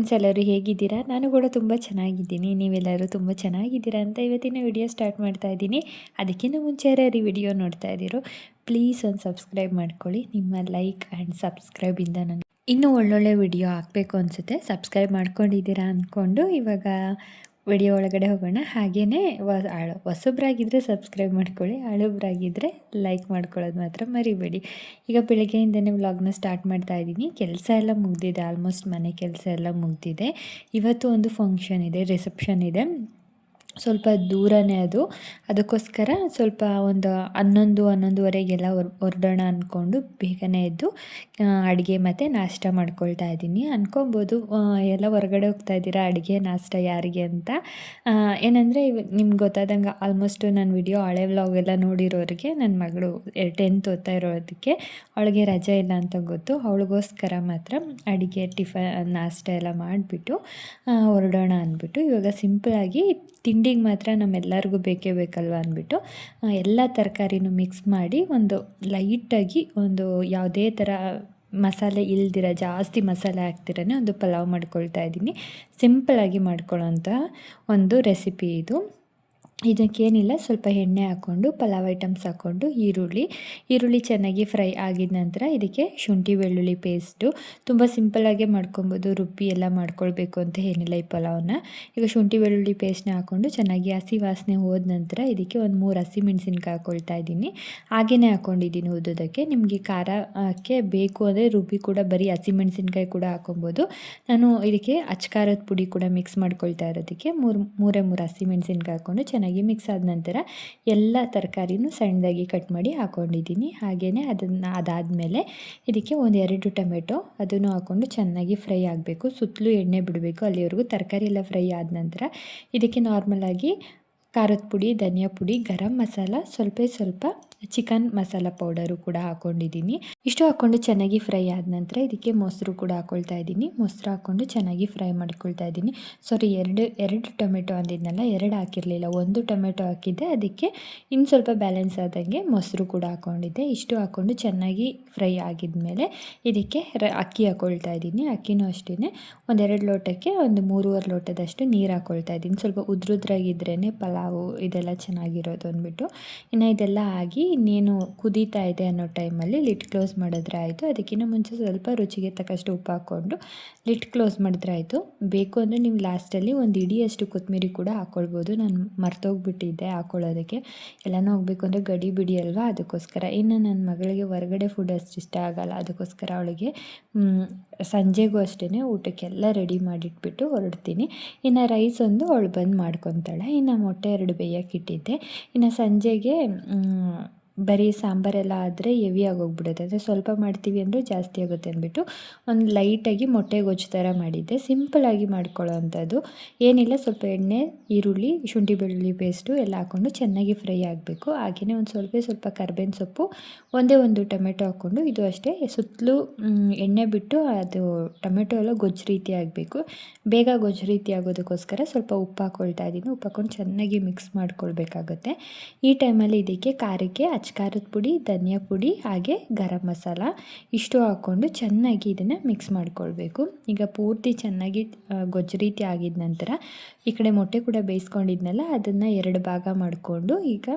Friends ಎಲ್ಲರೂ ಹೇಗಿದ್ದೀರಾ? ನಾನು ಕೂಡ ತುಂಬ ಚೆನ್ನಾಗಿದ್ದೀನಿ. ನೀವೆಲ್ಲರೂ ತುಂಬ ಚೆನ್ನಾಗಿದ್ದೀರಾ ಅಂತ ಇವತ್ತಿನ ವಿಡಿಯೋ ಸ್ಟಾರ್ಟ್ ಮಾಡ್ತಾ ಇದ್ದೀನಿ. ಅದಕ್ಕಿಂತ ಮುಂಚೆ ಯಾರ್ಯಾರು ಈ ವಿಡಿಯೋ ನೋಡ್ತಾ ಇದ್ದೀರೋ ಪ್ಲೀಸ್ ಒಂದು ಸಬ್ಸ್ಕ್ರೈಬ್ ಮಾಡ್ಕೊಳ್ಳಿ. ನಿಮ್ಮ ಲೈಕ್ ಆ್ಯಂಡ್ ಸಬ್ಸ್ಕ್ರೈಬಿಂದ ನನಗೆ ಇನ್ನೂ ಒಳ್ಳೊಳ್ಳೆ ವಿಡಿಯೋ ಹಾಕಬೇಕು ಅನಿಸುತ್ತೆ. ಸಬ್ಸ್ಕ್ರೈಬ್ ಮಾಡ್ಕೊಂಡಿದ್ದೀರಾ ಅಂದ್ಕೊಂಡು ಇವಾಗ ವಿಡಿಯೋ ಒಳಗಡೆ ಹೋಗೋಣ. ಹಾಗೆಯೇ ಹೊಸಬ್ರಾಗಿದ್ದರೆ ಸಬ್ಸ್ಕ್ರೈಬ್ ಮಾಡ್ಕೊಳ್ಳಿ, ಹಳಬ್ರಾಗಿದ್ದರೆ ಲೈಕ್ ಮಾಡ್ಕೊಳ್ಳೋದು ಮಾತ್ರ ಮರಿಬೇಡಿ. ಈಗ ಬೆಳಗ್ಗೆಯಿಂದನೇ ವ್ಲಾಗ್ನ ಸ್ಟಾರ್ಟ್ ಮಾಡ್ತಾ ಇದ್ದೀನಿ. ಕೆಲಸ ಎಲ್ಲ ಮುಗಿದಿದೆ, ಆಲ್ಮೋಸ್ಟ್ ಮನೆ ಕೆಲಸ ಎಲ್ಲ ಮುಗಿದಿದೆ. ಇವತ್ತು ಒಂದು ಫಂಕ್ಷನ್ ಇದೆ, ರಿಸೆಪ್ಷನ್ ಇದೆ, ಸ್ವಲ್ಪ ದೂರನೇ ಅದು. ಅದಕ್ಕೋಸ್ಕರ ಸ್ವಲ್ಪ ಒಂದು 11-11:30ಗೆಲ್ಲ ಹೊರಡೋಣ ಅಂದ್ಕೊಂಡು ಬೇಗನೆ ಎದ್ದು ಅಡುಗೆ ಮತ್ತು ನಾಷ್ಟ ಮಾಡ್ಕೊಳ್ತಾ ಇದ್ದೀನಿ. ಅಂದ್ಕೊಬೋದು ಎಲ್ಲ ಹೊರಗಡೆ ಹೋಗ್ತಾ ಇದ್ದೀರಾ, ಅಡುಗೆ ನಾಷ್ಟ ಯಾರಿಗೆ ಅಂತ. ಏನಂದರೆ ನಿಮ್ಗೆ ಗೊತ್ತಾದಂಗೆ ಆಲ್ಮೋಸ್ಟು ನನ್ನ ವಿಡಿಯೋ ಹಳೆ ವ್ಲಾಗ್ ಎಲ್ಲ ನೋಡಿರೋರಿಗೆ ನನ್ನ ಮಗಳು 10th ಓದ್ತಾ ಇರೋದಕ್ಕೆ ಅವಳಿಗೆ ರಜೆ ಇಲ್ಲ ಅಂತ ಗೊತ್ತು. ಅವಳಿಗೋಸ್ಕರ ಮಾತ್ರ ಅಡುಗೆ ನಾಷ್ಟ ಎಲ್ಲ ಮಾಡಿಬಿಟ್ಟು ಹೊರಡೋಣ ಅಂದ್ಬಿಟ್ಟು ಇವಾಗ ಸಿಂಪಲಾಗಿ ತಿಂಡಿಗೆ ಮಾತ್ರ ನಮ್ಮೆಲ್ಲರಿಗೂ ಬೇಕೇ ಬೇಕಲ್ವ ಅಂದ್ಬಿಟ್ಟು ಎಲ್ಲ ತರಕಾರಿನೂ ಮಿಕ್ಸ್ ಮಾಡಿ ಒಂದು ಲೈಟಾಗಿ ಒಂದು ಯಾವುದೇ ಥರ ಮಸಾಲೆ ಇಲ್ದಿರ, ಜಾಸ್ತಿ ಮಸಾಲೆ ಹಾಕ್ತಿರೇ ಒಂದು ಪಲಾವ್ ಮಾಡ್ಕೊಳ್ತಾ ಇದ್ದೀನಿ. ಸಿಂಪಲಾಗಿ ಮಾಡ್ಕೊಳ್ಳೋಂಥ ಒಂದು ರೆಸಿಪಿ ಇದು. ಇದಕ್ಕೇನಿಲ್ಲ, ಸ್ವಲ್ಪ ಎಣ್ಣೆ ಹಾಕ್ಕೊಂಡು ಪಲಾವ್ ಐಟಮ್ಸ್ ಹಾಕ್ಕೊಂಡು ಈರುಳ್ಳಿ ಚೆನ್ನಾಗಿ ಫ್ರೈ ಆಗಿದ ನಂತರ ಇದಕ್ಕೆ ಶುಂಠಿ ಬೆಳ್ಳುಳ್ಳಿ ಪೇಸ್ಟು ತುಂಬ ಸಿಂಪಲ್ಲಾಗೆ ಮಾಡ್ಕೊಬೋದು. ರುಬ್ಬಿ ಎಲ್ಲ ಮಾಡ್ಕೊಳ್ಬೇಕು ಅಂತ ಏನಿಲ್ಲ ಈ ಪಲಾವ್ನ. ಈಗ ಶುಂಠಿ ಬೆಳ್ಳುಳ್ಳಿ ಪೇಸ್ಟ್ನ ಹಾಕ್ಕೊಂಡು ಚೆನ್ನಾಗಿ ಹಸಿ ವಾಸನೆ ಹೋದ ನಂತರ ಇದಕ್ಕೆ ಒಂದು 3 ಹಸಿಮೆಣ್ಸಿನ್ಕಾಯಿ ಹಾಕ್ಕೊಳ್ತಾ ಇದ್ದೀನಿ. ಹಾಗೆಯೇ ಹಾಕ್ಕೊಂಡಿದ್ದೀನಿ ಉದ್ದೋದಕ್ಕೆ. ನಿಮಗೆ ಖಾರಕ್ಕೆ ಬೇಕು ಅಂದರೆ ರುಬ್ಬಿ ಕೂಡ ಬರೀ ಹಸಿಮೆಣ್ಸಿನ್ಕಾಯಿ ಕೂಡ ಹಾಕೊಬೋದು. ನಾನು ಇದಕ್ಕೆ ಅಚ್ಕಾರದ ಪುಡಿ ಕೂಡ ಮಿಕ್ಸ್ ಮಾಡ್ಕೊಳ್ತಾ ಇರೋದಕ್ಕೆ 3 ಹಸಿಮೆಣ್ಸಿನ್ಕಾಯಿ ಹಾಕ್ಕೊಂಡು ಚೆನ್ನಾಗಿ ಮಿಕ್ಸ್ ಆದ ನಂತರ ಎಲ್ಲ ತರಕಾರಿನೂ ಸಣ್ಣದಾಗಿ ಕಟ್ ಮಾಡಿ ಹಾಕ್ಕೊಂಡಿದ್ದೀನಿ. ಹಾಗೆಯೇ ಅದಾದಮೇಲೆ ಇದಕ್ಕೆ 1-2 ಟೊಮೆಟೊ ಅದನ್ನು ಹಾಕ್ಕೊಂಡು ಚೆನ್ನಾಗಿ ಫ್ರೈ ಆಗಬೇಕು. ಸುತ್ತಲೂ ಎಣ್ಣೆ ಬಿಡಬೇಕು, ಅಲ್ಲಿವರೆಗೂ ತರಕಾರಿ ಎಲ್ಲ ಫ್ರೈ ಆದ ನಂತರ ಇದಕ್ಕೆ ನಾರ್ಮಲಾಗಿ ಖಾರದ ಪುಡಿ, ಧನಿಯಾ ಪುಡಿ, ಗರಂ ಮಸಾಲ, ಸ್ವಲ್ಪ ಚಿಕನ್ ಮಸಾಲ ಪೌಡರು ಕೂಡ ಹಾಕ್ಕೊಂಡಿದ್ದೀನಿ. ಇಷ್ಟು ಹಾಕ್ಕೊಂಡು ಚೆನ್ನಾಗಿ ಫ್ರೈ ಆದ ನಂತರ ಇದಕ್ಕೆ ಮೊಸರು ಕೂಡ ಹಾಕ್ಕೊಳ್ತಾ ಇದ್ದೀನಿ. ಮೊಸರು ಹಾಕ್ಕೊಂಡು ಚೆನ್ನಾಗಿ ಫ್ರೈ ಮಾಡ್ಕೊಳ್ತಾ ಇದ್ದೀನಿ. ಸಾರಿ, ಎರಡು ಟೊಮೆಟೊ ಅಂದಿದ್ನಲ್ಲ, 2 ಹಾಕಿರಲಿಲ್ಲ, 1 ಟೊಮೆಟೊ ಹಾಕಿದ್ದೆ. ಅದಕ್ಕೆ ಇನ್ನು ಸ್ವಲ್ಪ ಬ್ಯಾಲೆನ್ಸ್ ಆದಂಗೆ ಮೊಸರು ಕೂಡ ಹಾಕ್ಕೊಂಡಿದ್ದೆ. ಇಷ್ಟು ಹಾಕ್ಕೊಂಡು ಚೆನ್ನಾಗಿ ಫ್ರೈ ಆಗಿದ್ಮೇಲೆ ಇದಕ್ಕೆ ಅಕ್ಕಿ ಹಾಕ್ಕೊಳ್ತಾ ಇದ್ದೀನಿ. ಅಕ್ಕಿನೂ ಅಷ್ಟೇ 1-2 ಲೋಟಕ್ಕೆ 3-3 ಲೋಟದಷ್ಟು ನೀರು ಹಾಕ್ಕೊಳ್ತಾ ಇದ್ದೀನಿ. ಸ್ವಲ್ಪ ಉದ್ರುದ್ರಾಗಿದ್ರೇ ಪಲಾವು ಇದೆಲ್ಲ ಚೆನ್ನಾಗಿರೋದು ಅಂದ್ಬಿಟ್ಟು. ಇನ್ನು ಇದೆಲ್ಲ ಆಗಿ ಇನ್ನೇನು ಕುದೀತಾ ಇದೆ ಅನ್ನೋ ಟೈಮಲ್ಲಿ ಲಿಡ್ ಕ್ಲೋಸ್ ಮಾಡಿದ್ರೆ ಆಯಿತು. ಅದಕ್ಕಿಂತ ಮುಂಚೆ ಸ್ವಲ್ಪ ರುಚಿಗೆ ತಕ್ಕಷ್ಟು ಉಪ್ಪು ಹಾಕ್ಕೊಂಡು ಲಿಡ್ ಕ್ಲೋಸ್ ಮಾಡಿದ್ರೆ ಆಯಿತು. ಬೇಕು ಅಂದರೆ ನೀವು ಲಾಸ್ಟಲ್ಲಿ ಒಂದು ಇಡಿಯಷ್ಟು ಕೊತ್ತಂಬರಿ ಕೂಡ ಹಾಕ್ಕೊಳ್ಬೋದು. ನಾನು ಮರ್ತೋಗ್ಬಿಟ್ಟಿದ್ದೆ ಹಾಕ್ಕೊಳ್ಳೋದಕ್ಕೆ. ಎಲ್ಲನೂ ಹೋಗಬೇಕು ಅಂದರೆ ಗಡಿ ಬಿಡಿ ಅಲ್ವಾ, ಅದಕ್ಕೋಸ್ಕರ. ಇನ್ನು ನನ್ನ ಮಗಳಿಗೆ ಹೊರಗಡೆ ಫುಡ್ ಅಷ್ಟು ಇಷ್ಟ ಆಗೋಲ್ಲ, ಅದಕ್ಕೋಸ್ಕರ ಅವಳಿಗೆ ಸಂಜೆಗೂ ಅಷ್ಟೇ ಊಟಕ್ಕೆಲ್ಲ ರೆಡಿ ಮಾಡಿಟ್ಬಿಟ್ಟು ಹೊರಡ್ತೀನಿ. ಇನ್ನು ರೈಸ್ ಒಂದು ಅವಳು ಬಂದು ಮಾಡ್ಕೊತಾಳೆ. ಇನ್ನು ಮೊಟ್ಟೆ 2 ಬೇಯೋಕ್ಕಿಟ್ಟಿದ್ದೆ. ಇನ್ನು ಸಂಜೆಗೆ ಬರೀ ಸಾಂಬಾರೆಲ್ಲ ಆದರೆ ಹೆವಿ ಆಗೋಗ್ಬಿಡುತ್ತೆ, ಅಂದರೆ ಸ್ವಲ್ಪ ಮಾಡ್ತೀವಿ ಅಂದರೂ ಜಾಸ್ತಿ ಆಗುತ್ತೆ ಅಂದ್ಬಿಟ್ಟು ಒಂದು ಲೈಟಾಗಿ ಮೊಟ್ಟೆ ಗೊಜ್ಜು ಥರ ಮಾಡಿದ್ದೆ. ಸಿಂಪಲಾಗಿ ಮಾಡ್ಕೊಳ್ಳೋ ಅಂಥದ್ದು ಏನಿಲ್ಲ, ಸ್ವಲ್ಪ ಎಣ್ಣೆ, ಈರುಳ್ಳಿ, ಶುಂಠಿ ಬೆಳ್ಳುಳ್ಳಿ ಪೇಸ್ಟು ಎಲ್ಲ ಹಾಕ್ಕೊಂಡು ಚೆನ್ನಾಗಿ ಫ್ರೈ ಆಗಬೇಕು. ಹಾಗೆಯೇ ಒಂದು ಸ್ವಲ್ಪ ಕರ್ಬೇವಿನ ಸೊಪ್ಪು, ಒಂದು ಟೊಮೆಟೊ ಹಾಕ್ಕೊಂಡು ಇದು ಅಷ್ಟೇ ಸುತ್ತಲೂ ಎಣ್ಣೆ ಬಿಟ್ಟು ಅದು ಟೊಮೆಟೊ ಎಲ್ಲ ಗೊಜ್ಜು ರೀತಿ ಆಗಬೇಕು. ಬೇಗ ಗೊಜ್ಜು ರೀತಿ ಆಗೋದಕ್ಕೋಸ್ಕರ ಸ್ವಲ್ಪ ಉಪ್ಪು ಹಾಕ್ಕೊಳ್ತಾ ಇದ್ದೀನಿ. ಉಪ್ಪು ಹಾಕ್ಕೊಂಡು ಚೆನ್ನಾಗಿ ಮಿಕ್ಸ್ ಮಾಡ್ಕೊಳ್ಬೇಕಾಗುತ್ತೆ. ಈ ಟೈಮಲ್ಲಿ ಇದಕ್ಕೆ ಖಾರಕ್ಕೆ ಅಚ್ಕಾರದ ಪುಡಿ, ಧನಿಯಾ ಪುಡಿ, ಹಾಗೆ ಗರಂ ಮಸಾಲ ಇಷ್ಟು ಹಾಕ್ಕೊಂಡು ಚೆನ್ನಾಗಿ ಇದನ್ನು ಮಿಕ್ಸ್ ಮಾಡ್ಕೊಳ್ಬೇಕು. ಈಗ ಪೂರ್ತಿ ಚೆನ್ನಾಗಿ ಗೊಜ್ಜು ರೀತಿ ಆಗಿದ ನಂತರ ಈ ಕಡೆ ಮೊಟ್ಟೆ ಕೂಡ ಬೇಯಿಸ್ಕೊಂಡಿದ್ನಲ್ಲ, ಅದನ್ನು 2 ಭಾಗ ಮಾಡಿಕೊಂಡು ಈಗ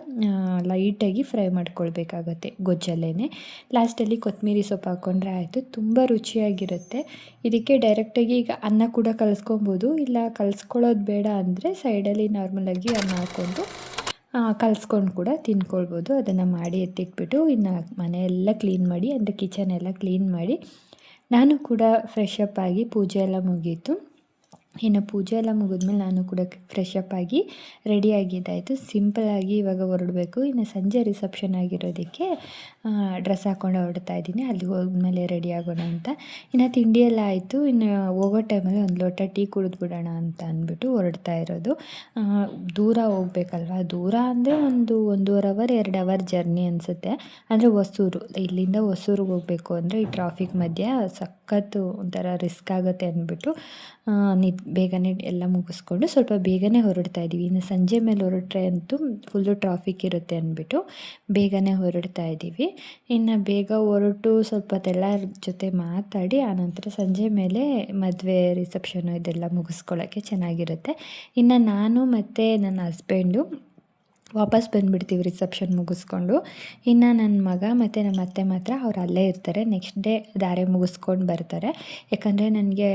ಲೈಟಾಗಿ ಫ್ರೈ ಮಾಡ್ಕೊಳ್ಬೇಕಾಗತ್ತೆ ಗೊಜ್ಜಲ್ಲೇ. ಲಾಸ್ಟಲ್ಲಿ ಕೊತ್ತಂಬರಿ ಸೊಪ್ಪು ಹಾಕ್ಕೊಂಡ್ರೆ ಆಯಿತು, ತುಂಬ ರುಚಿಯಾಗಿರುತ್ತೆ. ಇದಕ್ಕೆ ಡೈರೆಕ್ಟಾಗಿ ಈಗ ಅನ್ನ ಕೂಡ ಕಲಿಸ್ಕೊಬೋದು, ಇಲ್ಲ ಕಲಿಸ್ಕೊಳ್ಳೋದು ಬೇಡ ಅಂದರೆ ಸೈಡಲ್ಲಿ ನಾರ್ಮಲಾಗಿ ಅನ್ನ ಹಾಕ್ಕೊಂಡು ಕಲಿಸ್ಕೊಂಡು ಕೂಡ ತಿನ್ಕೊಳ್ಬೋದು. ಅದನ್ನು ಮಾಡಿ ಎತ್ತಿಟ್ಬಿಟ್ಟು ಇನ್ನು ಮನೆಯೆಲ್ಲ ಕ್ಲೀನ್ ಮಾಡಿ, ಅಂದರೆ ಕಿಚನ್ ಎಲ್ಲ ಕ್ಲೀನ್ ಮಾಡಿ ನಾನು ಕೂಡ ಫ್ರೆಶ್ ಅಪ್ ಆಗಿ ಪೂಜೆ ಎಲ್ಲ ಮುಗೀತು. ಇನ್ನು ಪೂಜೆ ಎಲ್ಲ ಮುಗಿದ್ಮೇಲೆ ನಾನು ಕೂಡ ಫ್ರೆಶ್ ಅಪ್ ಆಗಿ ರೆಡಿಯಾಗಿದ್ದಾಯಿತು. ಸಿಂಪಲಾಗಿ ಇವಾಗ ಹೊರಡಬೇಕು. ಇನ್ನು ಸಂಜೆ ರಿಸೆಪ್ಷನ್ ಆಗಿರೋದಕ್ಕೆ ಡ್ರೆಸ್ ಹಾಕ್ಕೊಂಡು ಹೊರಡ್ತಾ ಇದ್ದೀನಿ. ಅಲ್ಲಿ ಹೋದ್ಮೇಲೆ ರೆಡಿ ಆಗೋಣ ಅಂತ. ಇನ್ನು ತಿಂಡಿ ಎಲ್ಲ ಆಯಿತು. ಇನ್ನು ಹೋಗೋ ಟೈಮಲ್ಲಿ 1 ಲೋಟ ಟೀ ಕುಡಿದ್ಬಿಡೋಣ ಅಂತ ಅಂದ್ಬಿಟ್ಟು ಹೊರಡ್ತಾ ಇರೋದು. ದೂರ ಹೋಗ್ಬೇಕಲ್ವ, ದೂರ ಅಂದರೆ 1-1.5 ಅವರ್ 2 ಅವರ್ ಜರ್ನಿ ಅನಿಸುತ್ತೆ. ಅಂದರೆ ಹೊಸೂರು, ಇಲ್ಲಿಂದ ಹೊಸೂರಿಗೆ ಹೋಗಬೇಕು ಅಂದರೆ ಈ ಟ್ರಾಫಿಕ್ ಮಧ್ಯೆ ಸಖತ್ತು ಒಂಥರ ರಿಸ್ಕ್ ಆಗುತ್ತೆ ಅಂದ್ಬಿಟ್ಟು ಬೇಗನೆ ಎಲ್ಲ ಮುಗಿಸ್ಕೊಂಡು ಸ್ವಲ್ಪ ಬೇಗನೆ ಹೊರಡ್ತಾ ಇದ್ದೀವಿ. ಇನ್ನು ಸಂಜೆ ಮೇಲೆ ಹೊರಟ್ರೆ ಅಂತೂ ಫುಲ್ಲು ಟ್ರಾಫಿಕ್ ಇರುತ್ತೆ ಅಂದ್ಬಿಟ್ಟು ಬೇಗನೆ ಹೊರಡ್ತಾ ಇದ್ದೀವಿ. ಇನ್ನು ಬೇಗ ಹೊರಟು ಸ್ವಲ್ಪ ಎಲ್ಲರ ಜೊತೆ ಮಾತಾಡಿ ಆನಂತರ ಸಂಜೆ ಮೇಲೆ ಮದುವೆ ರಿಸೆಪ್ಷನು ಇದೆಲ್ಲ ಮುಗಿಸ್ಕೊಳ್ಳೋಕ್ಕೆ ಚೆನ್ನಾಗಿರುತ್ತೆ. ಇನ್ನು ನಾನು ಮತ್ತು ನನ್ನ ಹಸ್ಬೆಂಡು ವಾಪಸ್ ಬಂದುಬಿಡ್ತೀವಿ ರಿಸೆಪ್ಷನ್ ಮುಗಿಸ್ಕೊಂಡು. ಇನ್ನು ನನ್ನ ಮಗ ಮತ್ತು ನಮ್ಮ ಅತ್ತೆ ಮಾತ್ರ ಅವ್ರು ಅಲ್ಲೇ ಇರ್ತಾರೆ. ನೆಕ್ಸ್ಟ್ ಡೇ ಧಾರೆ ಮುಗಿಸ್ಕೊಂಡು ಬರ್ತಾರೆ. ಯಾಕಂದರೆ ನನಗೆ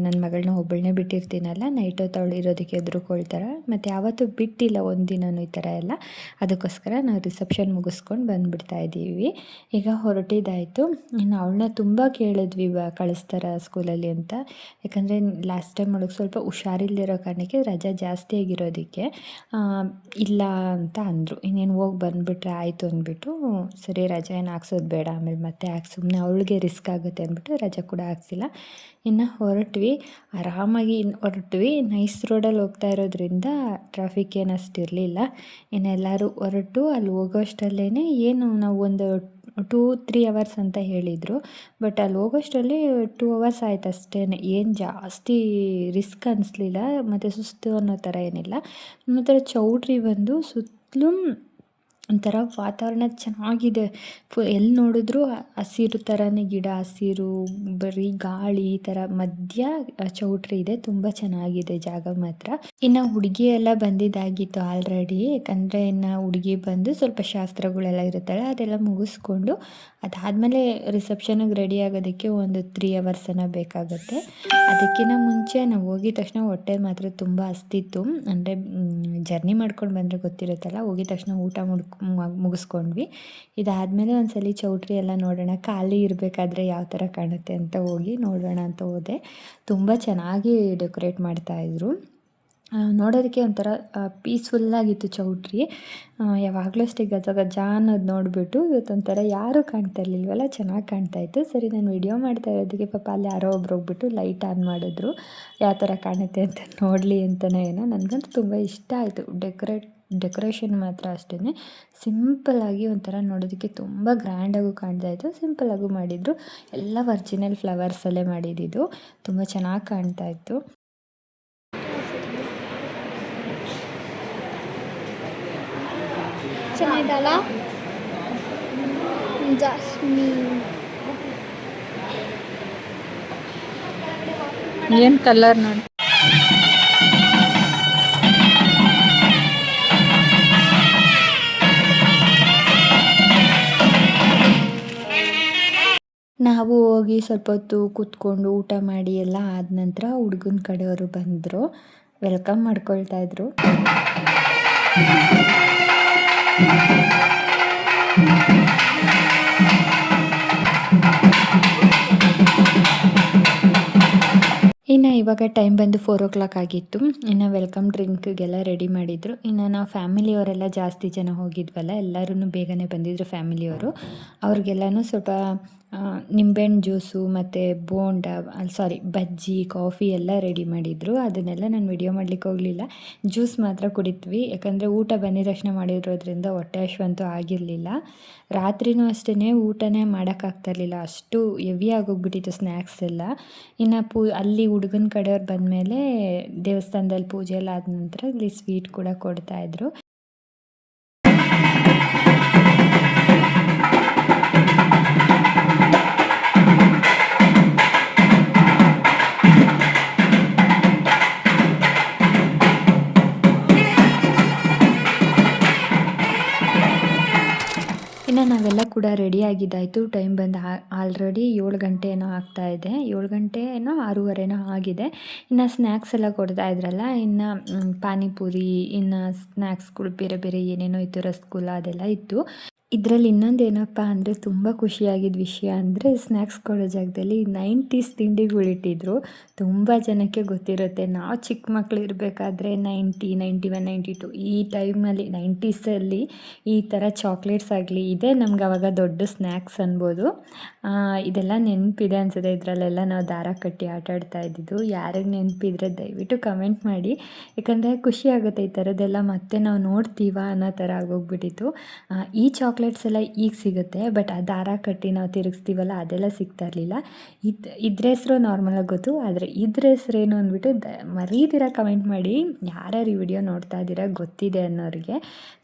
ನನ್ನ ಮಗಳನ್ನ ಒಬ್ಬಳನ್ನೇ ಬಿಟ್ಟಿರ್ತೀನಲ್ಲ, ನೈಟ್ ಹೊತ್ತು ಅವಳು ಇರೋದಕ್ಕೆ ಹೆದರ್ಕೊಳ್ತಾರೆ. ಮತ್ತು ಯಾವತ್ತೂ ಬಿಟ್ಟಿಲ್ಲ ಒಂದಿನವೂ ಈ ಥರ ಎಲ್ಲ. ಅದಕ್ಕೋಸ್ಕರ ನಾವು ರಿಸೆಪ್ಷನ್ ಮುಗಿಸ್ಕೊಂಡು ಬಂದುಬಿಡ್ತಾ ಇದ್ದೀವಿ. ಈಗ ಹೊರಟಿದ್ದಾಯಿತು. ಇನ್ನು ಅವಳನ್ನ ತುಂಬ ಕೇಳಿದ್ವಿ ಕಳಿಸ್ತಾರ ಸ್ಕೂಲಲ್ಲಿ ಅಂತ. ಯಾಕಂದರೆ ಲಾಸ್ಟ್ ಟೈಮ್ ಅವಳಿಗೆ ಸ್ವಲ್ಪ ಹುಷಾರಿಲ್ಲದಿರೋ ಕಾರಣಕ್ಕೆ ರಜೆ ಜಾಸ್ತಿ ಆಗಿರೋದಕ್ಕೆ ಇಲ್ಲ ಅಂತ ಅಂದರು. ಇನ್ನೇನು ಹೋಗಿ ಬಂದುಬಿಟ್ರೆ ಆಯಿತು ಅಂದ್ಬಿಟ್ಟು ಸರಿ ರಜೆ ಏನು ಹಾಕ್ಸೋದು ಬೇಡ, ಆಮೇಲೆ ಮತ್ತೆ ಸುಮ್ಮನೆ ಅವಳಿಗೆ ರಿಸ್ಕ್ ಆಗುತ್ತೆ ಅಂದ್ಬಿಟ್ಟು ರಜೆ ಕೂಡ ಹಾಕ್ಸಿಲ್ಲ. ಇನ್ನು ಹೊರಟ್ವಿ, ಆರಾಮಾಗಿ ಹೊರಟ್ವಿ. ನೈಸ್ ರೋಡಲ್ಲಿ ಹೋಗ್ತಾ ಇರೋದ್ರಿಂದ ಟ್ರಾಫಿಕ್ ಏನು ಅಷ್ಟು ಇರಲಿಲ್ಲ. ಇನ್ನು ಎಲ್ಲರೂ ಹೊರಟು ಅಲ್ಲಿ ಹೋಗೋಷ್ಟರಲ್ಲೇ ಏನು ನಾವು ಒಂದು 2-3 ಅವರ್ಸ್ ಅಂತ ಹೇಳಿದರು. ಬಟ್ ಅಲ್ಲಿ ಹೋಗೋಷ್ಟರಲ್ಲಿ 2 ಅವರ್ಸ್ ಆಯ್ತು ಅಷ್ಟೇ. ಏನು ಜಾಸ್ತಿ ರಿಸ್ಕ್ ಅನ್ನಿಸ್ಲಿಲ್ಲ ಮತ್ತು ಸುಸ್ತು ಅನ್ನೋ ಥರ ಏನಿಲ್ಲ. ಮತ್ತು ಚೌಟ್ರಿ ಬಂದು ಸುತ್ತಲೂ ಒಂಥರ ವಾತಾವರಣ ಚೆನ್ನಾಗಿದೆ. ಎಲ್ಲಿ ನೋಡಿದ್ರೂ ಹಸಿರು ಥರನೇ, ಗಿಡ ಹಸಿರು, ಬರೀ ಗಾಳಿ ಈ ಥರ ಮಧ್ಯ ಚೌಟ್ರಿ ಇದೆ. ತುಂಬ ಚೆನ್ನಾಗಿದೆ ಜಾಗ ಮಾತ್ರ. ಇನ್ನು ಹುಡುಗಿ ಎಲ್ಲ ಬಂದಿದ್ದಾಗಿತ್ತು ಆಲ್ರೆಡಿ. ಯಾಕಂದರೆ ಇನ್ನು ಹುಡುಗಿ ಬಂದು ಸ್ವಲ್ಪ ಶಾಸ್ತ್ರಗಳೆಲ್ಲ ಇರುತ್ತಲ್ಲ ಅದೆಲ್ಲ ಮುಗಿಸ್ಕೊಂಡು ಅದಾದಮೇಲೆ ರಿಸೆಪ್ಷನಿಗೆ ರೆಡಿ ಆಗೋದಕ್ಕೆ ಒಂದು 3 ಅವರ್ಸ್ ಬೇಕಾಗುತ್ತೆ. ಅದಕ್ಕಿಂತ ಮುಂಚೆ ನಾವು ಹೋಗಿದ ತಕ್ಷಣ ಹೊಟ್ಟೆ ಮಾತ್ರ ತುಂಬ ಹಸ್ತಿತ್ತು. ಅಂದರೆ ಜರ್ನಿ ಮಾಡ್ಕೊಂಡು ಬಂದರೆ ಗೊತ್ತಿರುತ್ತಲ್ಲ, ಹೋಗಿದ ತಕ್ಷಣ ಊಟ ಮುಗಿಸ್ಕೊಂಡ್ವಿ. ಇದಾದಮೇಲೆ ಒಂದ್ಸಲ ಚೌಟ್ರಿ ಎಲ್ಲ ನೋಡೋಣ, ಖಾಲಿ ಇರಬೇಕಾದ್ರೆ ಯಾವ ಥರ ಕಾಣುತ್ತೆ ಅಂತ ಹೋಗಿ ನೋಡೋಣ ಅಂತ ಹೋದೆ. ತುಂಬ ಚೆನ್ನಾಗಿ ಡೆಕೋರೇಟ್ ಮಾಡ್ತಾಯಿದ್ರು. ನೋಡೋದಕ್ಕೆ ಒಂಥರ ಪೀಸ್ಫುಲ್ಲಾಗಿತ್ತು ಚೌಟ್ರಿ. ಯಾವಾಗಲೂ ಅಷ್ಟೇ ಗಜ ಅನ್ನೋದು ನೋಡಿಬಿಟ್ಟು ಇವತ್ತೊಂಥರ ಯಾರೂ ಕಾಣ್ತಾ ಇರಲಿಲ್ವಲ್ಲ, ಚೆನ್ನಾಗಿ ಕಾಣ್ತಾಯಿತ್ತು. ಸರಿ ನಾನು ವಿಡಿಯೋ ಮಾಡ್ತಾ ಇರೋದಕ್ಕೆ ಪಾಪ ಅಲ್ಲಿ ಯಾರೋ ಒಬ್ರು ಹೋಗ್ಬಿಟ್ಟು ಲೈಟ್ ಆನ್ ಮಾಡಿದ್ರು, ಯಾವ ಥರ ಕಾಣುತ್ತೆ ಅಂತ ನೋಡಲಿ ಅಂತಲೇ ಏನೋ. ನನಗಂತೂ ತುಂಬ ಇಷ್ಟ ಆಯಿತು. ಡೆಕೋರೇಷನ್ ಮಾತ್ರ ಅಷ್ಟೇ ಸಿಂಪಲ್ಲಾಗಿ ಒಂಥರ ನೋಡೋದಕ್ಕೆ ತುಂಬ ಗ್ರ್ಯಾಂಡಾಗೂ ಕಾಣ್ತಾಯಿತ್ತು. ಸಿಂಪಲ್ಲಾಗೂ ಮಾಡಿದರು. ಎಲ್ಲ ಒರಿಜಿನಲ್ ಫ್ಲವರ್ಸಲ್ಲೇ ಮಾಡಿದ್ದು. ತುಂಬ ಚೆನ್ನಾಗಿ ಕಾಣ್ತಾಯಿತ್ತು. ಚೆನ್ನಾಗಿದಲ್ಲ ಜಾಸ್ಮಿನ್. ಏನು ಕಲರ್ ನೋಡಿ. ನಾವು ಹೋಗಿ ಸ್ವಲ್ಪ ಹೊತ್ತು ಕೂತ್ಕೊಂಡು ಊಟ ಮಾಡಿ ಎಲ್ಲ ಆದ ನಂತರ ಹುಡುಗನ ಕಡೆಯವರು ಬಂದರು, ವೆಲ್ಕಮ್ ಮಾಡ್ಕೊಳ್ತಾ ಇದ್ರು. ಇನ್ನು ಇವಾಗ ಟೈಮ್ ಬಂದು 4 o'clock ಆಗಿತ್ತು. ಇನ್ನು ವೆಲ್ಕಮ್ ಡ್ರಿಂಕ್ಗೆಲ್ಲ ರೆಡಿ ಮಾಡಿದರು. ಇನ್ನು ನಾವು ಫ್ಯಾಮಿಲಿಯವರೆಲ್ಲ ಜಾಸ್ತಿ ಜನ ಹೋಗಿದ್ವಲ್ಲ, ಎಲ್ಲರೂ ಬೇಗನೆ ಬಂದಿದ್ದರು ಫ್ಯಾಮಿಲಿಯವರು. ಅವ್ರಿಗೆಲ್ಲನೂ ಸ್ವಲ್ಪ ನಿಂಬೆಹಣ್ಣು ಜ್ಯೂಸು ಮತ್ತು ಬಜ್ಜಿ, ಕಾಫಿ ಎಲ್ಲ ರೆಡಿ ಮಾಡಿದರು. ಅದನ್ನೆಲ್ಲ ನಾನು ವಿಡಿಯೋ ಮಾಡಲಿಕ್ಕೆ ಹೋಗಲಿಲ್ಲ. ಜ್ಯೂಸ್ ಮಾತ್ರ ಕುಡಿದ್ವಿ. ಯಾಕಂದರೆ ಊಟ ಬಂದಿದ ತಕ್ಷಣ ಮಾಡಿರೋದ್ರಿಂದ ಹೊಟ್ಟೆ ಹಶ್ವಂತೂ ಆಗಿರಲಿಲ್ಲ. ರಾತ್ರಿನೂ ಅಷ್ಟೇ ಊಟನೇ ಮಾಡೋಕ್ಕಾಗ್ತಾಯಿರಲಿಲ್ಲ, ಅಷ್ಟು ಹೆವಿ ಆಗೋಗ್ಬಿಟ್ಟಿತ್ತು ಸ್ನ್ಯಾಕ್ಸ್ ಎಲ್ಲ. ಇನ್ನು ಅಲ್ಲಿ ಹುಡುಗನ ಕಡೆಯವ್ರು ಬಂದಮೇಲೆ ದೇವಸ್ಥಾನದಲ್ಲಿ ಪೂಜೆ ಎಲ್ಲ ಆದ ನಂತರ ಅಲ್ಲಿ ಸ್ವೀಟ್ ಕೂಡ ಕೊಡ್ತಾಯಿದ್ರು. ಇನ್ನು ನಾವೆಲ್ಲ ಕೂಡ ರೆಡಿ ಆಗಿದ್ದಾಯಿತು. ಟೈಮ್ ಬಂದು ಆಲ್ರೆಡಿ 7 ಗಂಟೆ ಏನೋ ಆಗ್ತಾಯಿದೆ. 7 ಗಂಟೆ ಏನೋ 6:30 ಆಗಿದೆ. ಇನ್ನು ಸ್ನ್ಯಾಕ್ಸ್ ಎಲ್ಲ ಕೊಡ್ತಾ ಇದ್ರಲ್ಲ, ಇನ್ನು ಪಾನಿಪುರಿ, ಇನ್ನು ಸ್ನ್ಯಾಕ್ಸ್ಗಳು ಬೇರೆ ಬೇರೆ ಏನೇನೋ ಇತ್ತು, ರಸಗುಲ್ಲ ಅದೆಲ್ಲ ಇತ್ತು. ಇದರಲ್ಲಿ ಇನ್ನೊಂದು ಏನಪ್ಪ ಅಂದರೆ ತುಂಬ ಖುಷಿಯಾಗಿದ್ದ ವಿಷಯ ಅಂದರೆ ಸ್ನ್ಯಾಕ್ಸ್ ಕೊಡೋ ಜಾಗದಲ್ಲಿ 90s ತಿಂಡಿಗಳಿಟ್ಟಿದ್ರು. ತುಂಬ ಜನಕ್ಕೆ ಗೊತ್ತಿರುತ್ತೆ, ನಾವು ಚಿಕ್ಕ ಮಕ್ಕಳು ಇರಬೇಕಾದ್ರೆ 90, 91, 92 ಈ ಟೈಮಲ್ಲಿ 90sಲ್ಲಿ ಈ ಥರ ಚಾಕ್ಲೇಟ್ಸ್ ಆಗಲಿ, ಇದೇ ನಮ್ಗೆ ಆವಾಗ ದೊಡ್ಡ ಸ್ನ್ಯಾಕ್ಸ್ ಅನ್ಬೋದು. ಇದೆಲ್ಲ ನೆನಪಿದೆ ಅನಿಸುತ್ತೆ. ಇದರಲ್ಲೆಲ್ಲ ನಾವು ದಾರ ಕಟ್ಟಿ ಆಟ ಆಡ್ತಾ ಇದ್ದಿದ್ದು. ಯಾರಿಗೆ ನೆನಪಿದ್ರೆ ದಯವಿಟ್ಟು ಕಮೆಂಟ್ ಮಾಡಿ. ಯಾಕಂದರೆ ಖುಷಿ ಆಗುತ್ತೆ ಈ ಥರದ್ದೆಲ್ಲ ಮತ್ತೆ ನಾವು ನೋಡ್ತೀವ ಅನ್ನೋ ಥರ ಆಗೋಗ್ಬಿಟ್ಟಿತ್ತು. ಈ ಚಾಕ್ಲೇಟ್ಸ್ ಎಲ್ಲ ಈಗ ಸಿಗುತ್ತೆ, ಬಟ್ ಆ ದಾರ ಕಟ್ಟಿ ನಾವು ತಿರುಗಿಸ್ತೀವಲ್ಲ ಅದೆಲ್ಲ ಸಿಗ್ತಾ ಇರಲಿಲ್ಲ. ಇದ್ರ ಹೆಸರು ನಾರ್ಮಲಾಗಿ ಗೊತ್ತು, ಆದರೆ ಇದ್ರ ಹೆಸ್ರೇನು ಅಂದ್ಬಿಟ್ಟು ಮರೀದಿರ ಕಮೆಂಟ್ ಮಾಡಿ. ಯಾರ್ಯಾರು ಈ ವಿಡಿಯೋ ನೋಡ್ತಾ ಇದ್ದೀರಾ ಗೊತ್ತಿದೆ ಅನ್ನೋರಿಗೆ.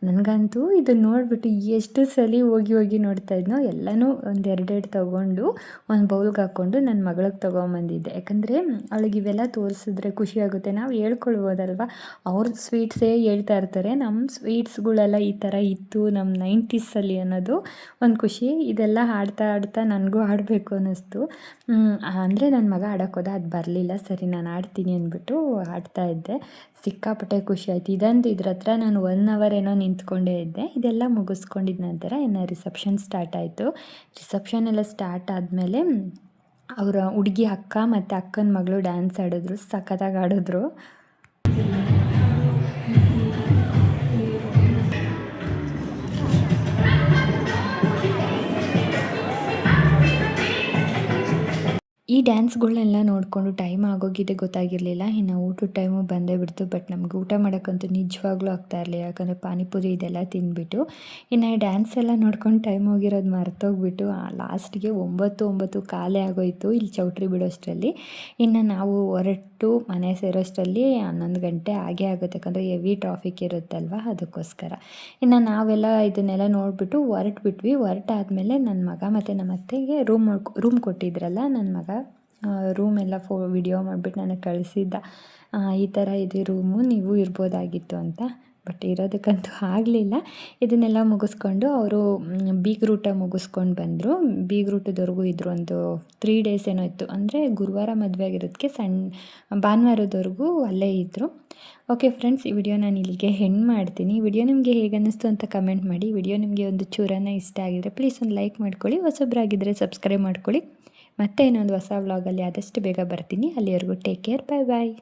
ನನಗಂತೂ ಇದನ್ನು ನೋಡಿಬಿಟ್ಟು ಎಷ್ಟು ಸಲ ಹೋಗಿ ನೋಡ್ತಾ ಇದ್ನೋ. ಎಲ್ಲನೂ ಒಂದು ಎರಡೆರಡು ತೊಗೊಂಡು ಒಂದು ಬೌಲ್ಗೆ ಹಾಕ್ಕೊಂಡು ನನ್ನ ಮಗಳಿಗೆ ತೊಗೊಂಬಂದಿದ್ದೆ. ಯಾಕಂದರೆ ಅವಳಿಗೆ ಇವೆಲ್ಲ ತೋರಿಸಿದ್ರೆ ಖುಷಿಯಾಗುತ್ತೆ. ನಾವು ಹೇಳ್ಕೊಳ್ಬೋದಲ್ವ, ಅವ್ರ ಸ್ವೀಟ್ಸೇ ಹೇಳ್ತಾ ಇರ್ತಾರೆ, ನಮ್ಮ ಸ್ವೀಟ್ಸ್ಗಳೆಲ್ಲ ಈ ಥರ ಇತ್ತು ನಮ್ಮ 90ಸಲ್ಲಿ ಅನ್ನೋದು ಒಂದು ಖುಷಿ. ಇದೆಲ್ಲ ಆಡ್ತಾ ನನಗೂ ಆಡಬೇಕು ಅನ್ನಿಸ್ತು. ಅಂದರೆ ನನ್ನ ಮಗ ಆಡೋಕ್ಕೆ ಹೋದ, ಅದು ಬರಲಿಲ್ಲ. ಸರಿ ನಾನು ಆಡ್ತೀನಿ ಅಂದ್ಬಿಟ್ಟು ಆಡ್ತಾಯಿದ್ದೆ. ಸಿಕ್ಕಾಪಟ್ಟೆ ಖುಷಿ ಆಯಿತು. ಇದ್ರ ಹತ್ರ ನಾನು 1 ಅವರ್ ಏನೋ ನಿಂತ್ಕೊಂಡೇ ಇದ್ದೆ. ಇದೆಲ್ಲ ಮುಗಿಸ್ಕೊಂಡಿದ್ದ ನಂತರ ಇನ್ನು ರಿಸೆಪ್ಷನ್ ಸ್ಟಾರ್ಟ್ ಆಯಿತು. ರಿಸೆಪ್ಷನ್ ಎಲ್ಲ ಸ್ಟಾರ್ಟ್ ಆದಮೇಲೆ ಅವರ ಹುಡುಗಿ ಅಕ್ಕ ಮತ್ತು ಅಕ್ಕನ ಮಗಳು ಡ್ಯಾನ್ಸ್ ಆಡಿದ್ರು, ಸಖತ್ತಾಗಿ ಆಡಿದ್ರು. ಈ ಡ್ಯಾನ್ಸ್ಗಳನ್ನೆಲ್ಲ ನೋಡಿಕೊಂಡು ಟೈಮ್ ಆಗೋಗಿದೆ ಗೊತ್ತಾಗಿರಲಿಲ್ಲ. ಇನ್ನು ಊಟದ ಟೈಮು ಬಂದೇ ಬಿಡ್ತು. ಬಟ್ ನಮ್ಗೆ ಊಟ ಮಾಡೋಕ್ಕಂತೂ ನಿಜವಾಗ್ಲೂ ಆಗ್ತಾ ಇರಲಿಲ್ಲ, ಯಾಕಂದರೆ ಪಾನಿಪುರಿ ಇದೆಲ್ಲ ತಿಂದುಬಿಟ್ಟು. ಇನ್ನು ಡ್ಯಾನ್ಸ್ ಎಲ್ಲ ನೋಡ್ಕೊಂಡು ಟೈಮ್ ಹೋಗಿರೋದು ಮರ್ತೋಗ್ಬಿಟ್ಟು ಲಾಸ್ಟಿಗೆ 9 ಕಾಲೇ ಆಗೋಯಿತು ಇಲ್ಲಿ ಚೌಟ್ರಿ ಬಿಡೋಷ್ಟರಲ್ಲಿ. ಇನ್ನು ನಾವು ಹೊರಟು ಮನೆ ಸೇರೋಷ್ಟರಲ್ಲಿ 11 ಗಂಟೆ ಆಗೇ ಆಗುತ್ತೆ, ಯಾಕಂದರೆ ಹೆವಿ ಟ್ರಾಫಿಕ್ ಇರುತ್ತಲ್ವ ಅದಕ್ಕೋಸ್ಕರ. ಇನ್ನು ನಾವೆಲ್ಲ ಇದನ್ನೆಲ್ಲ ನೋಡಿಬಿಟ್ಟು ಹೊರಟ್ಬಿಟ್ವಿ. ಹೊರಟಾದ್ಮೇಲೆ ನನ್ನ ಮಗ ಮತ್ತು ನಮ್ಮ ಅತ್ತೆಗೆ ರೂಮ್ ಕೊಟ್ಟಿದ್ರಲ್ಲ ನನ್ನ ಮಗ, ರೂಮೆಲ್ಲ ವಿಡಿಯೋ ಮಾಡಿಬಿಟ್ಟು ನನಗೆ ಕಳಿಸಿದ್ದ. ಈ ಥರ ಇದೆ ರೂಮು, ನೀವು ಇರ್ಬೋದಾಗಿತ್ತು ಅಂತ. ಬಟ್ ಇರೋದಕ್ಕಂತೂ ಆಗಲಿಲ್ಲ. ಇದನ್ನೆಲ್ಲ ಮುಗಿಸ್ಕೊಂಡು ಅವರು ಬೀಗ್ರೂಟ ಮುಗಿಸ್ಕೊಂಡು ಬಂದರು. ಬೀಗ್ರೂಟದವರೆಗೂ ಇದ್ದರು. ಒಂದು 3 ಡೇಸ್ ಏನೋ ಇತ್ತು, ಅಂದರೆ ಗುರುವಾರ ಮದುವೆ ಆಗಿರೋದಕ್ಕೆ ಭಾನುವಾರದವರೆಗೂ ಅಲ್ಲೇ ಇದ್ದರು. ಓಕೆ ಫ್ರೆಂಡ್ಸ್, ಈ ವಿಡಿಯೋ ನಾನು ಇಲ್ಲಿಗೆ ಹೆಣ್ಣು ಮಾಡ್ತೀನಿ. ಈ ವಿಡಿಯೋ ನಿಮಗೆ ಹೇಗೆ ಅನ್ನಿಸ್ತು ಅಂತ ಕಮೆಂಟ್ ಮಾಡಿ. ವಿಡಿಯೋ ನಿಮಗೆ ಒಂದು ಚೂರನ್ನ ಇಷ್ಟ ಆಗಿದರೆ ಪ್ಲೀಸ್ ಒಂದು ಲೈಕ್ ಮಾಡ್ಕೊಳ್ಳಿ. ಹೊಸಬ್ರಾಗಿದ್ದರೆ ಸಬ್ಸ್ಕ್ರೈಬ್ ಮಾಡ್ಕೊಳ್ಳಿ. ಮತ್ತೆ ಇನ್ನೊಂದು ಹೊಸ ವ್ಲಾಗಲ್ಲಿ ಆದಷ್ಟು ಬೇಗ ಬರ್ತೀನಿ. ಅಲ್ಲಿವರೆಗೂ ಟೇಕ್ ಕೇರ್, ಬಾಯ್ ಬಾಯ್.